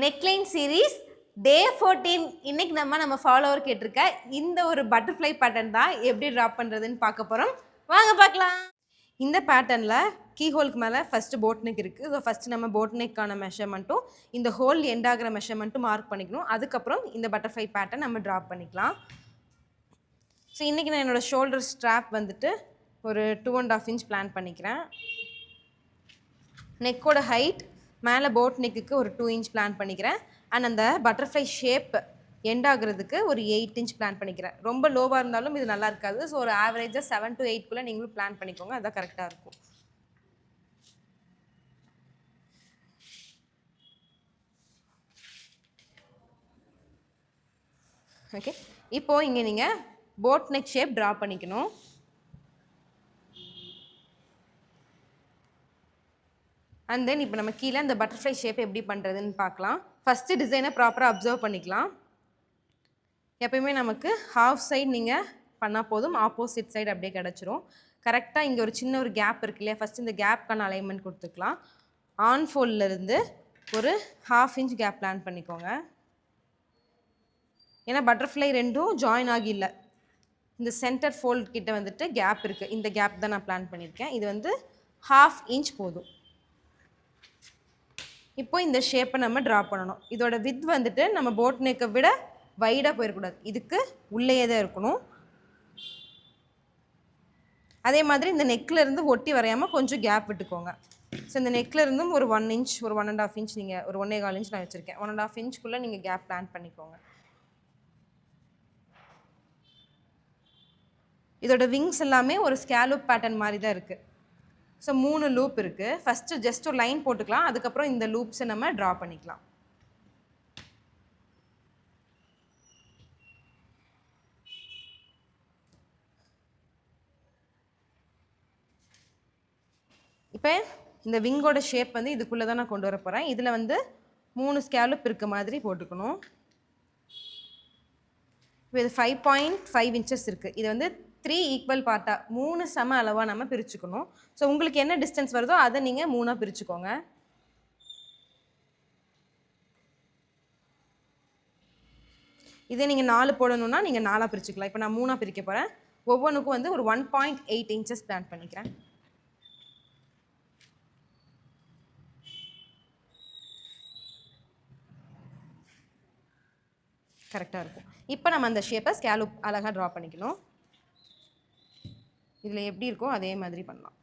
Neckline series டே 14 இன்னைக்கு நம்ம follower கேட்டிருக்க இந்த ஒரு பட்டர்ஃப்ளை பேட்டர்ன் தான் எப்படி ட்ராப் பண்ணுறதுன்னு பார்க்க போகிறோம். வாங்க பார்க்கலாம். இந்த பேட்டர்னில் கீ ஹோலுக்கு மேலே ஃபஸ்ட்டு போட் நெக் இருக்குது. ஸோ ஃபஸ்ட்டு நம்ம போட் நெக்கான மெஷர்மெண்ட்டும் இந்த ஹோல் எண்ட் ஆகிற மெஷர்மெண்ட்டும் மார்க் பண்ணிக்கணும். அதுக்கப்புறம் இந்த பட்டர்ஃப்ளை பேட்டர்ன் நம்ம ட்ராப் பண்ணிக்கலாம். ஸோ இன்றைக்கி நான் என்னோடய ஷோல்டர் ஸ்ட்ராப் வந்துட்டு ஒரு 2.5 inch பிளான் பண்ணிக்கிறேன். நெக்கோட ஹைட் மேலே போட் நெக்குக்கு ஒரு 2 inch பிளான் பண்ணிக்கிறேன். அண்ட் அந்த பட்டர்ஃப்ளை ஷேப் எண்ட் ஆகுறதுக்கு ஒரு 8 inch பிளான் பண்ணிக்கிறேன். ரொம்ப லோவாக இருந்தாலும் இது நல்லா இருக்காது. ஸோ ஒரு ஆவரேஜாக 7 to 8 நீங்களும் பிளான் பண்ணிக்கோங்க. அதான் கரெக்டாக இருக்கும். ஓகே, இப்போது இங்கே நீங்கள் போட் நெக் ஷேப் ட்ரா பண்ணிக்கணும். அண்ட் தென் இப்போ நம்ம கீழே இந்த பட்டர்ஃப்ளை ஷேப் எப்படி பண்ணுறதுன்னு பார்க்கலாம். ஃபஸ்ட்டு டிசைனை ப்ராப்பராக அப்சர்வ் பண்ணிக்கலாம். எப்பயுமே நமக்கு ஹாஃப் சைடு நீங்கள் பண்ணால் போதும், ஆப்போசிட் சைடு அப்படியே கிடச்சிரும். கரெக்டாக இங்கே ஒரு சின்ன ஒரு கேப் இருக்கு இல்லையா, ஃபஸ்ட்டு இந்த கேப்க்கான அலைன்மெண்ட் கொடுத்துக்கலாம். ஆன் ஃபோல்ட்லேருந்து ஒரு 1/2 inch கேப் பிளான் பண்ணிக்கோங்க. ஏன்னா பட்டர்ஃப்ளை ரெண்டும் ஜாயின் ஆகி இல்லை, இந்த சென்டர் ஃபோல்ட் கிட்ட வந்துட்டு கேப் இருக்குது. இந்த கேப் தான் நான் பிளான் பண்ணியிருக்கேன். இது வந்து 1/2 inch போதும். இப்போ இந்த ஷேப்பை நம்ம ட்ரா பண்ணணும். இதோட வித் வந்துட்டு நம்ம போட் நெக்கை விட வைடாக போயிடக்கூடாது, இதுக்கு உள்ளேயே தான் இருக்கணும். அதே மாதிரி இந்த நெக்கில் இருந்து ஒட்டி வரையாமல் கொஞ்சம் கேப் விட்டுக்கோங்க. ஸோ இந்த நெக்கில் இருந்தும் ஒரு 1 inch, ஒரு 1.5 inch நீங்கள் ஒரு 1.25 inch நான் வச்சுருக்கேன். 1.5 inchக்குள்ளே நீங்கள் கேப் பிளான் பண்ணிக்கோங்க. இதோட விங்ஸ் எல்லாமே ஒரு ஸ்கேலூப் பேட்டர்ன் மாதிரி தான் இருக்குது. ஸோ 3 லூப் இருக்குது. ஃபஸ்ட்டு ஜஸ்ட் ஒரு லைன் போட்டுக்கலாம். அதுக்கப்புறம் இந்த லூப்ஸை நம்ம ட்ரா பண்ணிக்கலாம். இப்போ இந்த விங்கோட ஷேப் வந்து இதுக்குள்ளே தான் நான் கொண்டு வர போகிறேன். இதில் வந்து 3 ஸ்கேலூப் இருக்க மாதிரி போட்டுக்கணும். இப்போ இது 5.5 inches இருக்குது. இது வந்து 3 ஈக்குவல் பார்ட்டாக 3 சம அளவாக நம்ம பிரிச்சுக்கணும். ஸோ உங்களுக்கு என்ன டிஸ்டன்ஸ் வருதோ அதை நீங்கள் 3ஆக பிரிச்சுக்கோங்க. இதே நீங்கள் 4 போடணுன்னா நீங்கள் 4ஆக பிரிச்சுக்கலாம். இப்போ நான் 3ஆக பிரிக்க போகிறேன். ஒவ்வொன்றுக்கும் வந்து ஒரு 1.8 inches பிளான் பண்ணிக்கிறேன். கரெக்டாக இருக்கும். இப்போ நம்ம அந்த ஷேப்பை ஸ்கேலூப் அழகாக ட்ரா பண்ணிக்கணும். இதில் எப்படி இருக்கோ அதே மாதிரி பண்ணலாம்.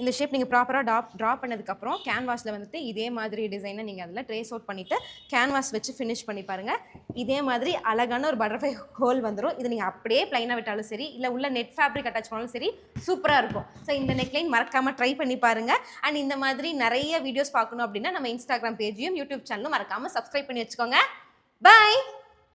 இந்த ஷேப் நீங்கள் ப்ராப்பராக ட்ரா பண்ணதுக்கப்புறம் கேன்வாஸில் வந்துட்டு இதே மாதிரி டிசைனை நீங்கள் அதில் ட்ரேஸ் அவுட் பண்ணிவிட்டு கேன்வாஸ் வச்சு ஃபினிஷ் பண்ணி பாருங்கள். இதே மாதிரி அழகான ஒரு பட்டர்ஃப்ளை ஹோல் வந்துடும். இது நீங்கள் அப்படியே ப்ளைனாக விட்டாலும் சரி, இல்லை உள்ள நெட் ஃபேப்ரிக் அட்டாச் பண்ணாலும் சரி, சூப்பராக இருக்கும். ஸோ இந்த நெக்லைன் மறக்காமல் ட்ரை பண்ணி பாருங்கள். அண்ட் இந்த மாதிரி நிறைய வீடியோஸ் பார்க்கணும் அப்படின்னா நம்ம இன்ஸ்டாகிராம் பேஜையும் யூடியூப் சேனலும் மறக்காமல் சப்ஸ்கிரைப் பண்ணி வச்சுக்கோங்க. பாய்.